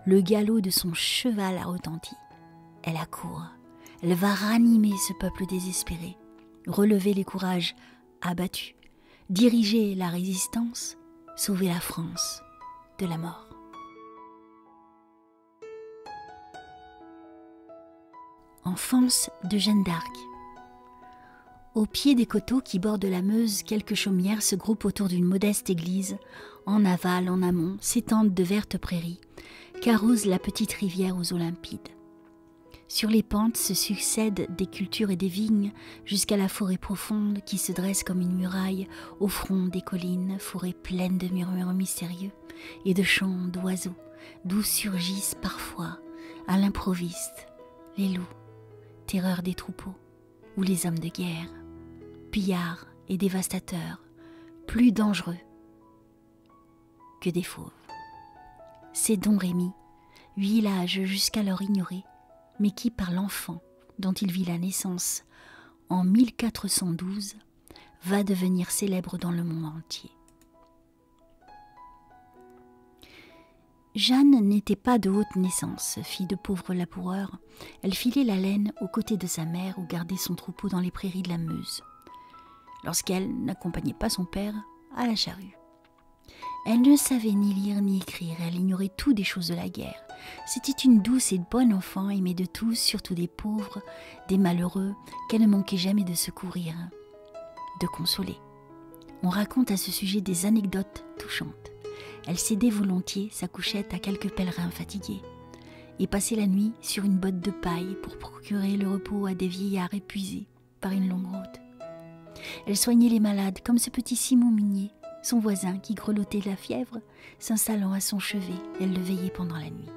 [SPEAKER 1] le galop de son cheval a retenti. Elle accourt, elle va ranimer ce peuple désespéré, relever les courages abattus, diriger la résistance, sauver la France de la mort. Enfance de Jeanne d'Arc. Au pied des coteaux qui bordent la Meuse, quelques chaumières se groupent autour d'une modeste église. En aval, en amont, s'étendent de vertes prairies, qu'arrose la petite rivière aux eaux limpides. Sur les pentes se succèdent des cultures et des vignes jusqu'à la forêt profonde qui se dresse comme une muraille au front des collines, forêt pleine de murmures mystérieux et de chants d'oiseaux, d'où surgissent parfois, à l'improviste, les loups, terreur des troupeaux, ou les hommes de guerre, pillards et dévastateurs, plus dangereux que des fauves. C'est Domrémy, village jusqu'alors ignoré, mais qui, par l'enfant dont il vit la naissance en 1412, va devenir célèbre dans le monde entier. Jeanne n'était pas de haute naissance, fille de pauvres laboureurs. Elle filait la laine aux côtés de sa mère ou gardait son troupeau dans les prairies de la Meuse, lorsqu'elle n'accompagnait pas son père à la charrue. Elle ne savait ni lire ni écrire, elle ignorait tout des choses de la guerre. C'était une douce et bonne enfant, aimée de tous, surtout des pauvres, des malheureux, qu'elle ne manquait jamais de secourir, de consoler. On raconte à ce sujet des anecdotes touchantes. Elle cédait volontiers sa couchette à quelques pèlerins fatigués et passait la nuit sur une botte de paille pour procurer le repos à des vieillards épuisés par une longue route. Elle soignait les malades comme ce petit Simon Minier, son voisin qui grelottait la fièvre, s'installant à son chevet, elle le veillait pendant la nuit.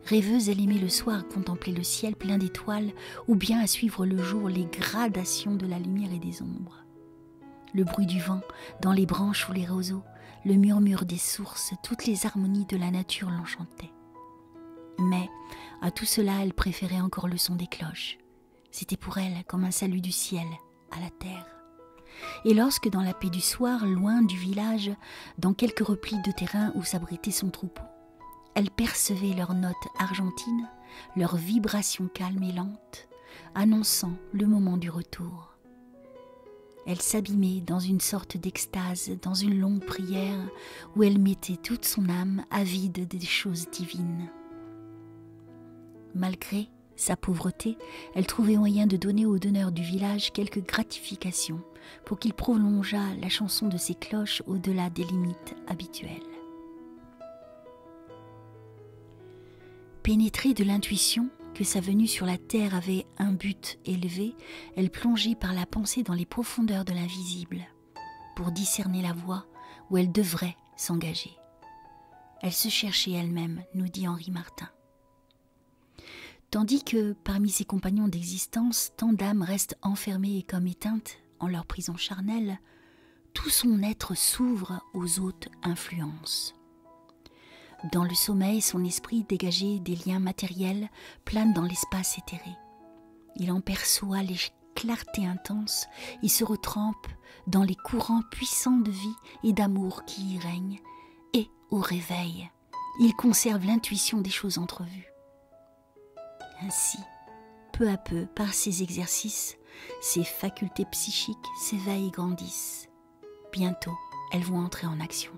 [SPEAKER 1] Rêveuse, elle aimait le soir contempler le ciel plein d'étoiles ou bien à suivre le jour les gradations de la lumière et des ombres. Le bruit du vent dans les branches ou les roseaux, le murmure des sources, toutes les harmonies de la nature l'enchantaient. Mais à tout cela, elle préférait encore le son des cloches. C'était pour elle comme un salut du ciel à la terre. Et lorsque dans la paix du soir, loin du village, dans quelques replis de terrain où s'abritait son troupeau, elle percevait leurs notes argentines, leurs vibrations calmes et lentes, annonçant le moment du retour. Elle s'abîmait dans une sorte d'extase, dans une longue prière où elle mettait toute son âme avide des choses divines. Malgré sa pauvreté, elle trouvait moyen de donner au donneur du village quelques gratifications pour qu'il prolongeât la chanson de ses cloches au-delà des limites habituelles. Pénétrée de l'intuition que sa venue sur la terre avait un but élevé, elle plongeait par la pensée dans les profondeurs de l'invisible pour discerner la voie où elle devrait s'engager. Elle se cherchait elle-même, nous dit Henri Martin. Tandis que, parmi ses compagnons d'existence, tant d'âmes restent enfermées et comme éteintes en leur prison charnelle, tout son être s'ouvre aux hautes influences. Dans le sommeil, son esprit dégagé des liens matériels plane dans l'espace éthéré. Il en perçoit les clartés intenses et se retrempe dans les courants puissants de vie et d'amour qui y règnent. Et, au réveil, il conserve l'intuition des choses entrevues. Ainsi, peu à peu, par ces exercices, ses facultés psychiques s'éveillent et grandissent. Bientôt, elles vont entrer en action.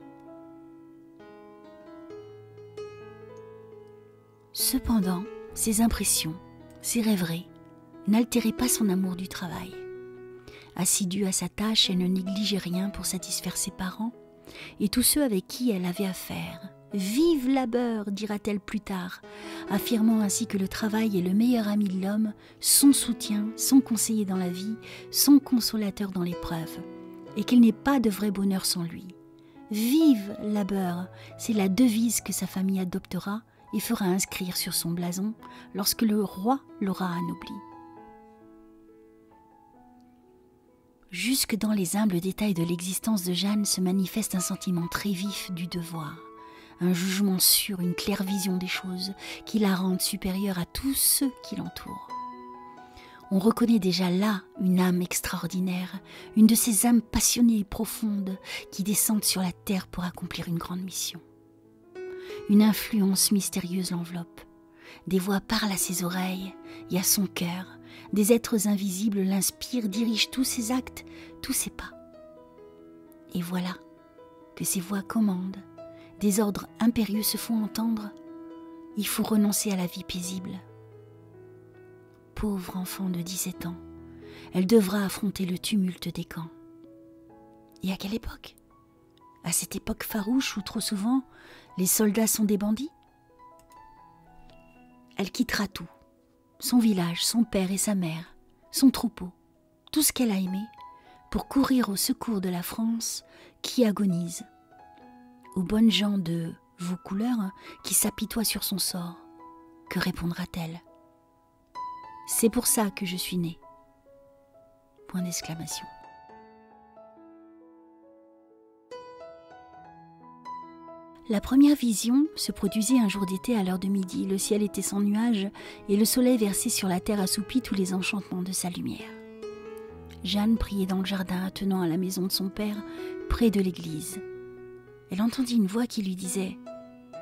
[SPEAKER 1] Cependant, ses impressions, ses rêveries, n'altéraient pas son amour du travail. Assidue à sa tâche, elle ne négligeait rien pour satisfaire ses parents et tous ceux avec qui elle avait affaire. « Vive labeur !» dira-t-elle plus tard, affirmant ainsi que le travail est le meilleur ami de l'homme, son soutien, son conseiller dans la vie, son consolateur dans l'épreuve, et qu'il n'est pas de vrai bonheur sans lui. « Vive labeur !» c'est la devise que sa famille adoptera et fera inscrire sur son blason lorsque le roi l'aura anobli. Jusque dans les humbles détails de l'existence de Jeanne se manifeste un sentiment très vif du devoir, un jugement sûr, une claire vision des choses qui la rendent supérieure à tous ceux qui l'entourent. On reconnaît déjà là une âme extraordinaire, une de ces âmes passionnées et profondes qui descendent sur la terre pour accomplir une grande mission. Une influence mystérieuse l'enveloppe. Des voix parlent à ses oreilles et à son cœur. Des êtres invisibles l'inspirent, dirigent tous ses actes, tous ses pas. Et voilà que ces voix commandent. Des ordres impérieux se font entendre. Il faut renoncer à la vie paisible. Pauvre enfant de 17 ans, elle devra affronter le tumulte des camps. Et à quelle époque ? À cette époque farouche où trop souvent les soldats sont des bandits ? Elle quittera tout son village, son père et sa mère, son troupeau, tout ce qu'elle a aimé, pour courir au secours de la France qui agonise, aux bonnes gens de vos couleurs qui s'apitoient sur son sort. Que répondra-t-elle? C'est pour ça que je suis née. Point d'exclamation. La première vision se produisit un jour d'été à l'heure de midi. Le ciel était sans nuages et le soleil versait sur la terre assoupie tous les enchantements de sa lumière. Jeanne priait dans le jardin attenant à la maison de son père, près de l'église. Elle entendit une voix qui lui disait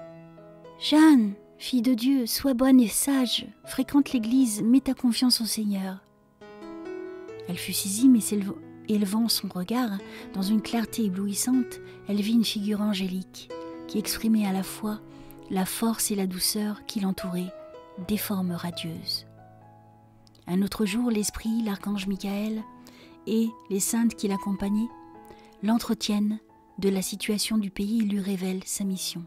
[SPEAKER 1] « Jeanne, fille de Dieu, sois bonne et sage, fréquente l'église, mets ta confiance au Seigneur. » Elle fut saisie, mais élevant son regard dans une clarté éblouissante, elle vit une figure angélique qui exprimait à la fois la force et la douceur qui l'entouraient, des formes radieuses. Un autre jour, l'Esprit, l'archange Michael et les saintes qui l'accompagnaient l'entretiennent de la situation du pays et lui révèlent sa mission.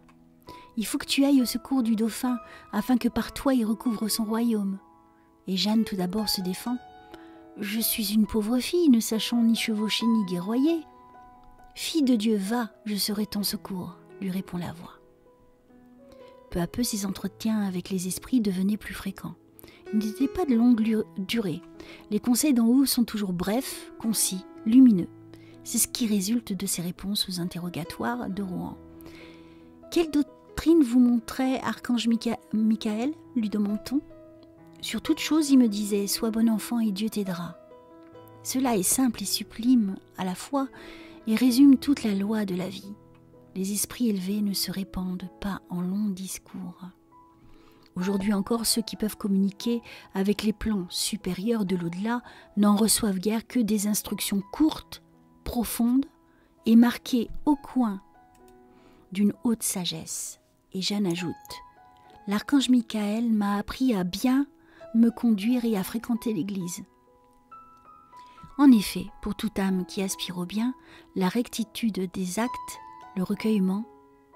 [SPEAKER 1] Il faut que tu ailles au secours du dauphin afin que par toi il recouvre son royaume. Et Jeanne tout d'abord se défend. Je suis une pauvre fille, ne sachant ni chevaucher ni guerroyer. Fille de Dieu, va, je serai ton secours, lui répond la voix. Peu à peu, ces entretiens avec les esprits devenaient plus fréquents. Ils n'étaient pas de longue durée. Les conseils d'en haut sont toujours brefs, concis, lumineux. C'est ce qui résulte de ces réponses aux interrogatoires de Rohan. Quelle doctrine vous montrait Archange Michael, lui demande-t-on. Sur toute chose, il me disait, sois bon enfant et Dieu t'aidera. Cela est simple et sublime à la fois et résume toute la loi de la vie. Les esprits élevés ne se répandent pas en longs discours. Aujourd'hui encore, ceux qui peuvent communiquer avec les plans supérieurs de l'au-delà n'en reçoivent guère que des instructions courtes, profondes et marquées au coin d'une haute sagesse. Et Jeanne ajoute « L'archange Michael m'a appris à bien me conduire et à fréquenter l'église. » En effet, pour toute âme qui aspire au bien, la rectitude des actes, le recueillement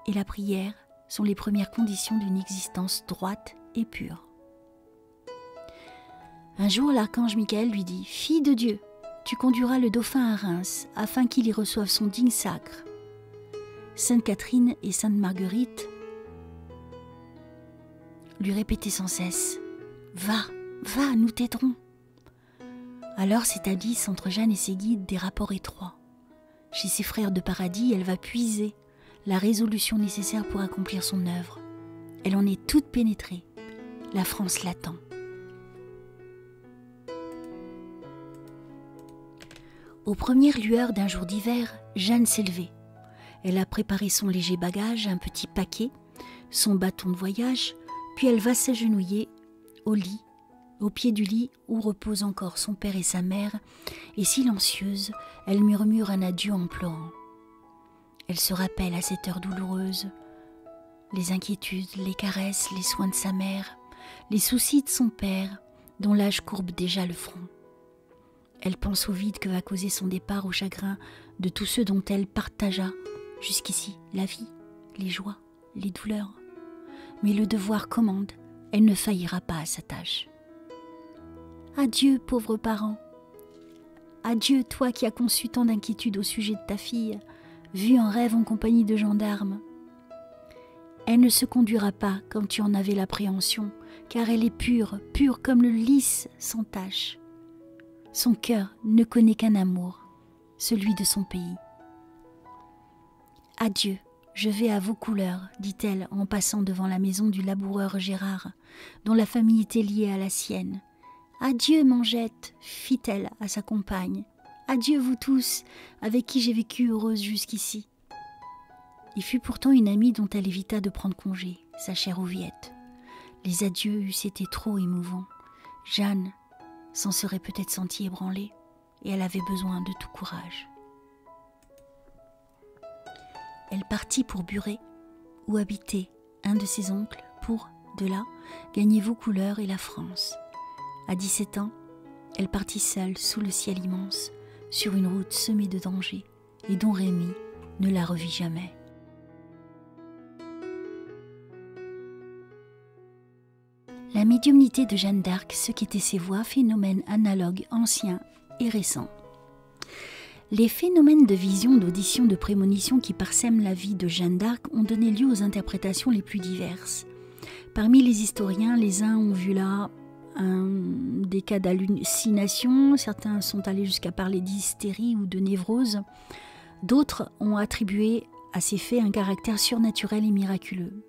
[SPEAKER 1] et la prière sont les premières conditions d'une existence droite et pure. Un jour, l'archange Michael lui dit « Fille de Dieu, tu conduiras le dauphin à Reims, afin qu'il y reçoive son digne sacre. » Sainte Catherine et Sainte Marguerite lui répétaient sans cesse « Va, va, nous t'aiderons. » Alors s'établissent entre Jeanne et ses guides des rapports étroits. Chez ses frères de paradis, elle va puiser la résolution nécessaire pour accomplir son œuvre. Elle en est toute pénétrée. La France l'attend. Aux premières lueurs d'un jour d'hiver, Jeanne s'est levée. Elle a préparé son léger bagage, un petit paquet, son bâton de voyage, puis elle va s'agenouiller au lit, au pied du lit où reposent encore son père et sa mère, et silencieuse, elle murmure un adieu en pleurant. Elle se rappelle à cette heure douloureuse les inquiétudes, les caresses, les soins de sa mère, les soucis de son père, dont l'âge courbe déjà le front. Elle pense au vide que va causer son départ, au chagrin de tous ceux dont elle partagea jusqu'ici la vie, les joies, les douleurs. Mais le devoir commande, elle ne faillira pas à sa tâche. Adieu, pauvres parents. Adieu, toi qui as conçu tant d'inquiétudes au sujet de ta fille, vue en rêve en compagnie de gendarmes. Elle ne se conduira pas comme tu en avais l'appréhension, car elle est pure, pure comme le lys sans tache. Son cœur ne connaît qu'un amour, celui de son pays. Adieu, je vais à vos couleurs, dit-elle en passant devant la maison du laboureur Gérard, dont la famille était liée à la sienne. Adieu, Mangette, fit-elle à sa compagne. Adieu, vous tous, avec qui j'ai vécu heureuse jusqu'ici. Il fut pourtant une amie dont elle évita de prendre congé, sa chère Oviette. Les adieux eussent été trop émouvants. Jeanne s'en serait peut-être sentie ébranlée, et elle avait besoin de tout courage. Elle partit pour Buret, où habitait un de ses oncles, pour, de là, gagner Vaucouleurs et la France. À 17 ans, elle partit seule sous le ciel immense, sur une route semée de dangers, et dont Rémy ne la revit jamais. La La médiumnité de Jeanne d'Arc, ce qu'étaient ses voix, phénomènes analogues, anciens et récents. Les phénomènes de vision, d'audition, de prémonition qui parsèment la vie de Jeanne d'Arc ont donné lieu aux interprétations les plus diverses. Parmi les historiens, les uns ont vu là des cas d'hallucination, certains sont allés jusqu'à parler d'hystérie ou de névrose, d'autres ont attribué à ces faits un caractère surnaturel et miraculeux.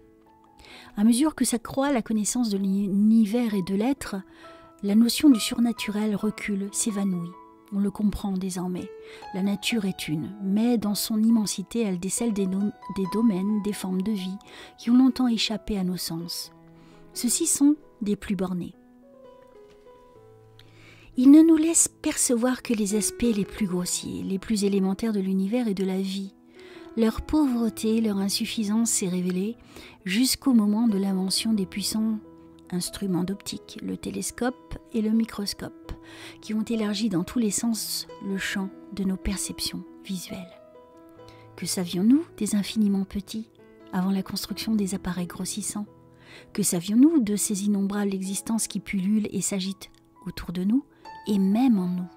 [SPEAKER 1] À mesure que s'accroît la connaissance de l'univers et de l'être, la notion du surnaturel recule, s'évanouit. On le comprend désormais. La nature est une, mais dans son immensité, elle décèle des domaines, des formes de vie qui ont longtemps échappé à nos sens. Ceux-ci sont des plus bornés. Ils ne nous laissent percevoir que les aspects les plus grossiers, les plus élémentaires de l'univers et de la vie. Leur pauvreté, leur insuffisance s'est révélée jusqu'au moment de l'invention des puissants instruments d'optique, le télescope et le microscope, qui ont élargi dans tous les sens le champ de nos perceptions visuelles. Que savions-nous des infiniment petits avant la construction des appareils grossissants? Que savions-nous de ces innombrables existences qui pullulent et s'agitent autour de nous et même en nous?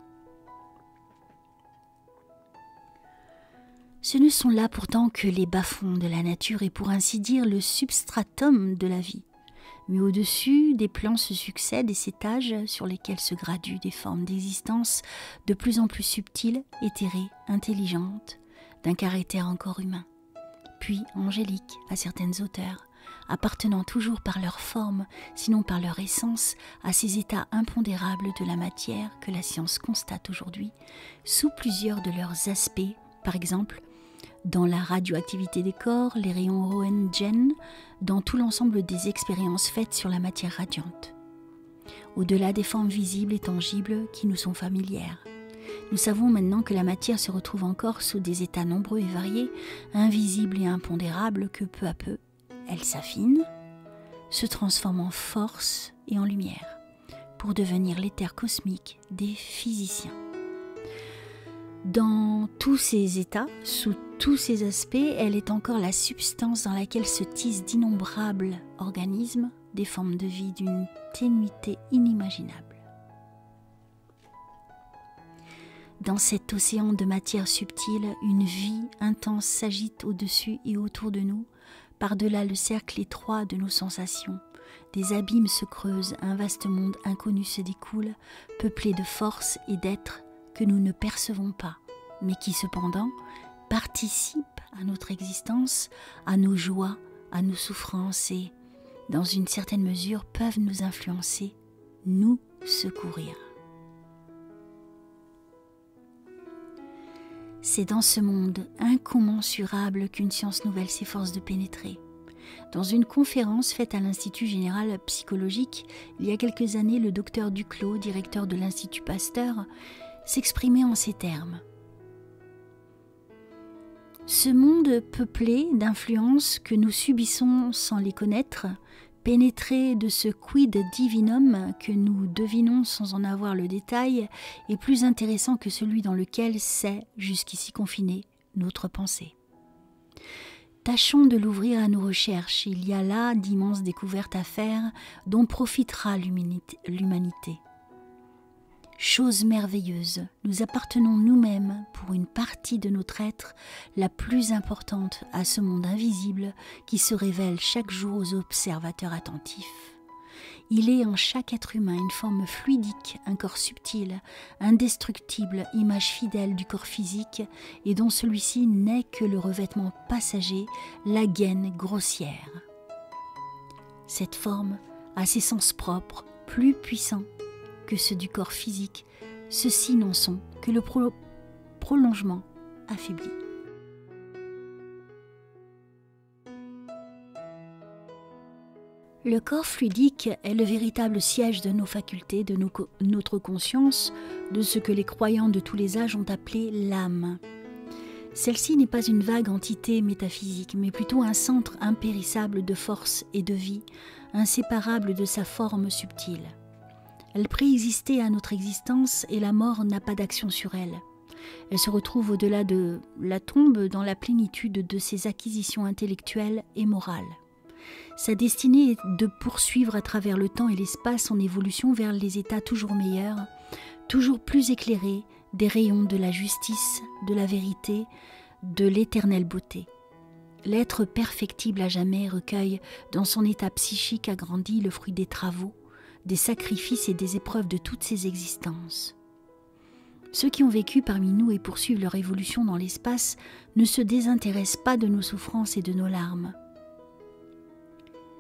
[SPEAKER 1] Ce ne sont là pourtant que les bas-fonds de la nature et pour ainsi dire le substratum de la vie. Mais au-dessus, des plans se succèdent et s'étagent sur lesquels se graduent des formes d'existence de plus en plus subtiles, éthérées, intelligentes, d'un caractère encore humain, puis angéliques à certaines hauteurs, appartenant toujours par leur forme, sinon par leur essence, à ces états impondérables de la matière que la science constate aujourd'hui, sous plusieurs de leurs aspects, par exemple, dans la radioactivité des corps, les rayons Röntgen, dans tout l'ensemble des expériences faites sur la matière radiante. Au-delà des formes visibles et tangibles qui nous sont familières. Nous savons maintenant que la matière se retrouve encore sous des états nombreux et variés, invisibles et impondérables, que peu à peu, elle s'affine, se transforme en force et en lumière, pour devenir l'éther cosmique des physiciens. Dans tous ces états, sous tous ces aspects, elle est encore la substance dans laquelle se tissent d'innombrables organismes, des formes de vie d'une ténuité inimaginable. Dans cet océan de matière subtile, une vie intense s'agite au-dessus et autour de nous, par-delà le cercle étroit de nos sensations. Des abîmes se creusent, un vaste monde inconnu se découle, peuplé de forces et d'êtres que nous ne percevons pas, mais qui cependant participent à notre existence, à nos joies, à nos souffrances et, dans une certaine mesure, peuvent nous influencer, nous secourir. C'est dans ce monde incommensurable qu'une science nouvelle s'efforce de pénétrer. Dans une conférence faite à l'Institut général psychologique, il y a quelques années, le docteur Duclos, directeur de l'Institut Pasteur, s'exprimait en ces termes. Ce monde peuplé d'influences que nous subissons sans les connaître, pénétré de ce quid divinum que nous devinons sans en avoir le détail, est plus intéressant que celui dans lequel s'est, jusqu'ici confiné, notre pensée. Tâchons de l'ouvrir à nos recherches, il y a là d'immenses découvertes à faire dont profitera l'humanité. Chose merveilleuse, nous appartenons nous-mêmes pour une partie de notre être la plus importante à ce monde invisible qui se révèle chaque jour aux observateurs attentifs. Il est en chaque être humain une forme fluidique, un corps subtil, indestructible, image fidèle du corps physique et dont celui-ci n'est que le revêtement passager, la gaine grossière. Cette forme a ses sens propres, plus puissants que ceux du corps physique, ceux-ci n'en sont que le prolongement affaibli. Le corps fluidique est le véritable siège de nos facultés, de notre conscience, de ce que les croyants de tous les âges ont appelé l'âme. Celle-ci n'est pas une vague entité métaphysique, mais plutôt un centre impérissable de force et de vie, inséparable de sa forme subtile. Elle préexistait à notre existence et la mort n'a pas d'action sur elle. Elle se retrouve au-delà de la tombe dans la plénitude de ses acquisitions intellectuelles et morales. Sa destinée est de poursuivre à travers le temps et l'espace son évolution vers les états toujours meilleurs, toujours plus éclairés des rayons de la justice, de la vérité, de l'éternelle beauté. L'être perfectible à jamais recueille dans son état psychique agrandi le fruit des travaux, des sacrifices et des épreuves de toutes ses existences. Ceux qui ont vécu parmi nous et poursuivent leur évolution dans l'espace ne se désintéressent pas de nos souffrances et de nos larmes.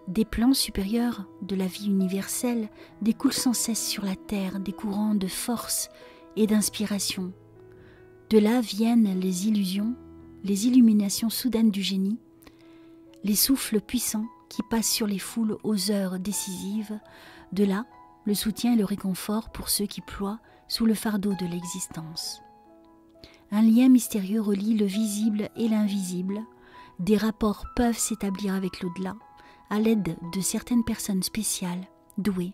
[SPEAKER 1] Des plans supérieurs de la vie universelle découlent sans cesse sur la terre des courants de force et d'inspiration. De là viennent les illusions, les illuminations soudaines du génie, les souffles puissants qui passent sur les foules aux heures décisives. De là, le soutien et le réconfort pour ceux qui ploient sous le fardeau de l'existence. Un lien mystérieux relie le visible et l'invisible. Des rapports peuvent s'établir avec l'au-delà à l'aide de certaines personnes spéciales, douées,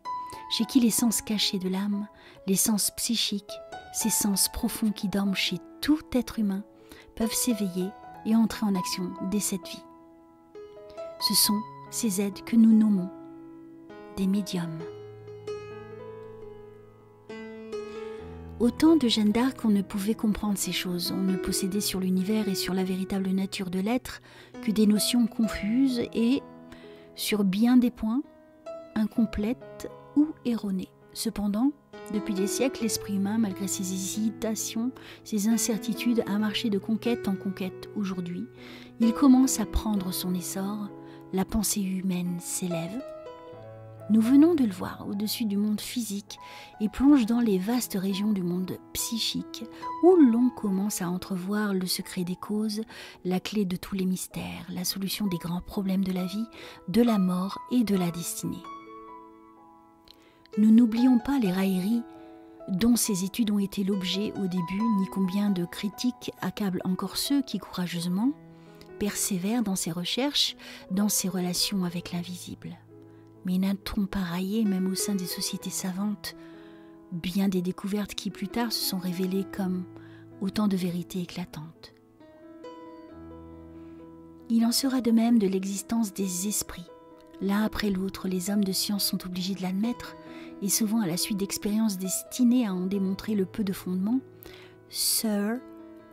[SPEAKER 1] chez qui les sens cachés de l'âme, les sens psychiques, ces sens profonds qui dorment chez tout être humain, peuvent s'éveiller et entrer en action dès cette vie. Ce sont ces êtres que nous nommons des médiums. Au temps de Jeanne d'Arc, on ne pouvait comprendre ces choses. On ne possédait sur l'univers et sur la véritable nature de l'être que des notions confuses et, sur bien des points, incomplètes ou erronées. Cependant, depuis des siècles, l'esprit humain, malgré ses hésitations, ses incertitudes, a marché de conquête en conquête. Aujourd'hui, il commence à prendre son essor. La pensée humaine s'élève. Nous venons de le voir au-dessus du monde physique et plonge dans les vastes régions du monde psychique où l'on commence à entrevoir le secret des causes, la clé de tous les mystères, la solution des grands problèmes de la vie, de la mort et de la destinée. Nous n'oublions pas les railleries dont ces études ont été l'objet au début, ni combien de critiques accablent encore ceux qui courageusement persévèrent dans ces recherches, dans ces relations avec l'invisible. Mais n'a-t-on pas raillé, même au sein des sociétés savantes, bien des découvertes qui plus tard se sont révélées comme autant de vérités éclatantes. Il en sera de même de l'existence des esprits. L'un après l'autre, les hommes de science sont obligés de l'admettre, et souvent à la suite d'expériences destinées à en démontrer le peu de fondement. Sir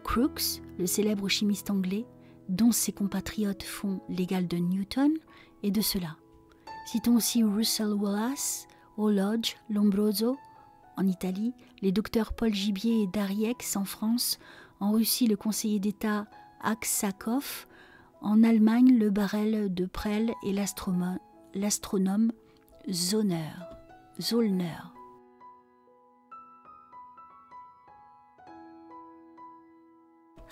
[SPEAKER 1] Crookes, le célèbre chimiste anglais, dont ses compatriotes font l'égal de Newton, et de cela. Citons aussi Russell Wallace, Lodge, Lombroso en Italie, les docteurs Paul Gibier et Dariex en France, en Russie le conseiller d'État Aksakov, en Allemagne le Barrel de Prel et l'astronome Zollner.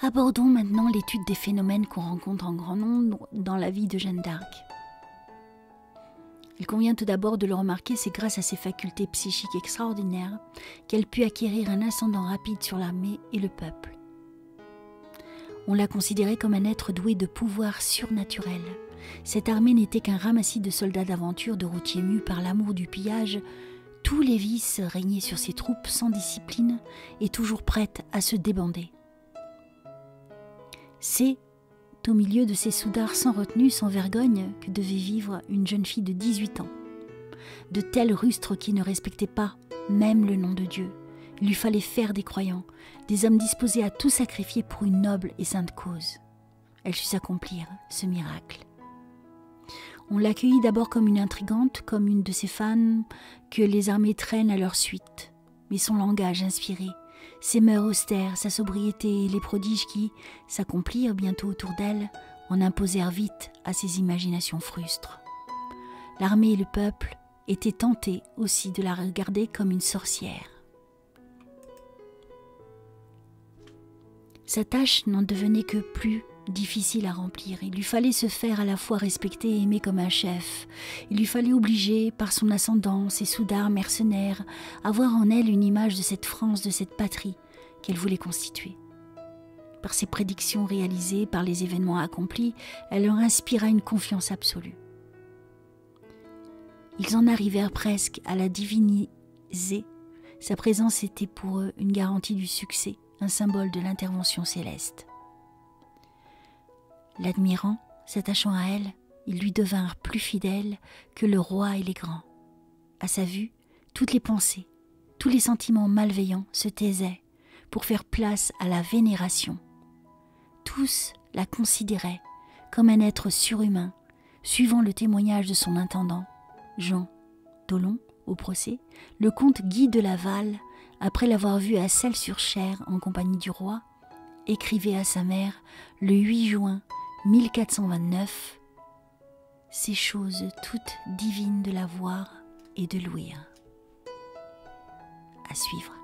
[SPEAKER 1] Abordons maintenant l'étude des phénomènes qu'on rencontre en grand nombre dans la vie de Jeanne d'Arc. Il convient tout d'abord de le remarquer, c'est grâce à ses facultés psychiques extraordinaires qu'elle put acquérir un ascendant rapide sur l'armée et le peuple. On l'a considérée comme un être doué de pouvoirs surnaturels. Cette armée n'était qu'un ramassis de soldats d'aventure, de routiers mus par l'amour du pillage. Tous les vices régnaient sur ces troupes sans discipline et toujours prêtes à se débander. C'est au milieu de ces soudards sans retenue, sans vergogne, que devait vivre une jeune fille de 18 ans. De tels rustres qui ne respectaient pas même le nom de Dieu. Il lui fallait faire des croyants, des hommes disposés à tout sacrifier pour une noble et sainte cause. Elle sut s'accomplir ce miracle. On l'accueillit d'abord comme une intrigante, comme une de ces femmes que les armées traînent à leur suite. Mais son langage inspiré, ses mœurs austères, sa sobriété et les prodiges qui s'accomplirent bientôt autour d'elle en imposèrent vite à ses imaginations frustres. L'armée et le peuple étaient tentés aussi de la regarder comme une sorcière. Sa tâche n'en devenait que plus difficile à remplir. Il lui fallait se faire à la fois respecter et aimer comme un chef. Il lui fallait obliger, par son ascendance et soudards mercenaires, à voir en elle une image de cette France, de cette patrie qu'elle voulait constituer. Par ses prédictions réalisées, par les événements accomplis, elle leur inspira une confiance absolue. Ils en arrivèrent presque à la diviniser. Sa présence était pour eux une garantie du succès, un symbole de l'intervention céleste. L'admirant, s'attachant à elle, ils lui devinrent plus fidèles que le roi et les grands. À sa vue, toutes les pensées, tous les sentiments malveillants se taisaient pour faire place à la vénération. Tous la considéraient comme un être surhumain, suivant le témoignage de son intendant, Jean Tholon, au procès. Le comte Guy de Laval, après l'avoir vue à Celles-sur-Cher en compagnie du roi, écrivait à sa mère le 8 juin 1429 « Ces choses toutes divines de la voir et de l'ouïr ». À suivre.